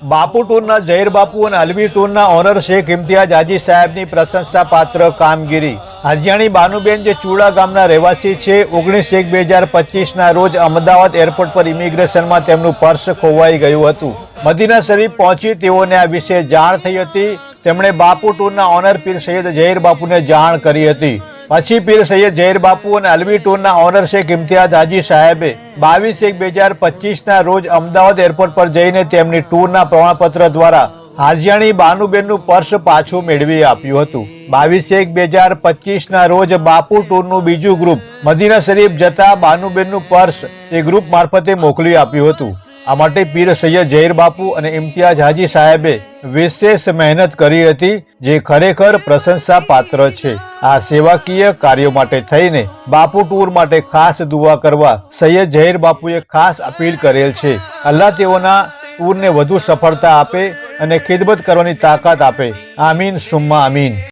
બાપુ ટૂરના ઝહીર બાપુ અને Alawi ટૂરના honour Sheikh Imtiaz હાજી સાહેબની પ્રશંસાપાત્ર કામગીરી। હાજીયાણી બાનુબેન જે ચુડા ગામના રહેવાસી છે, 19/1/2025ના રોજ અમદાવાદ એરપોર્ટ પર ઇમિગ્રેશનમાં તેમનું પર્સ ખોવાઈ ગયું હતું। મદીના શરીફ પહોંચી તેઓને આ વિશે જાણ થઈ હતી। તેમણે બાપુ ટૂરના ઓનર પીર સૈયદ ઝહીર બાપુને જાણ કરી હતી। પછી પીર સૈયદ ઝહીર બાપુ અને અલવી ટૂરના ઓનર શેખ ઇમ્તિયાઝ હાજી સાહેબે 22/1/2025ના રોજ અમદાવાદ એરપોર્ટ પર જઈને તેમની ટૂરના પ્રમાણપત્ર દ્વારા હાજીયાણી બાનુબેનનું પર્સ પાછું મેળવી આપ્યું હતું। 22/1/2025ના રોજ બાપુ ટૂરનું બીજું ગ્રુપ મદીના શરીફ જતા બાનુબેનનું પર્સ એ ગ્રુપ મારફતે મોકલી આપ્યું હતું। આ માટે પીર સૈયદ ઝહીર બાપુ અને ઇમ્તિયાઝ હાજી સાહેબે વિશેષ મહેનત કરી હતી, જે ખરેખર પ્રશંસા પાત્ર છે। આ સેવાકીય કાર્યો માટે થઈને બાપુ ટૂર માટે ખાસ દુઆ કરવા સૈયદ ઝહીર બાપુએ ખાસ અપીલ કરેલ છે। અલ્લાહ તેઓના ટૂરને વધુ સફળતા આપે અને ખિદમત કરવાની તાકાત આપે। આમીન સુમ્મા આમીન।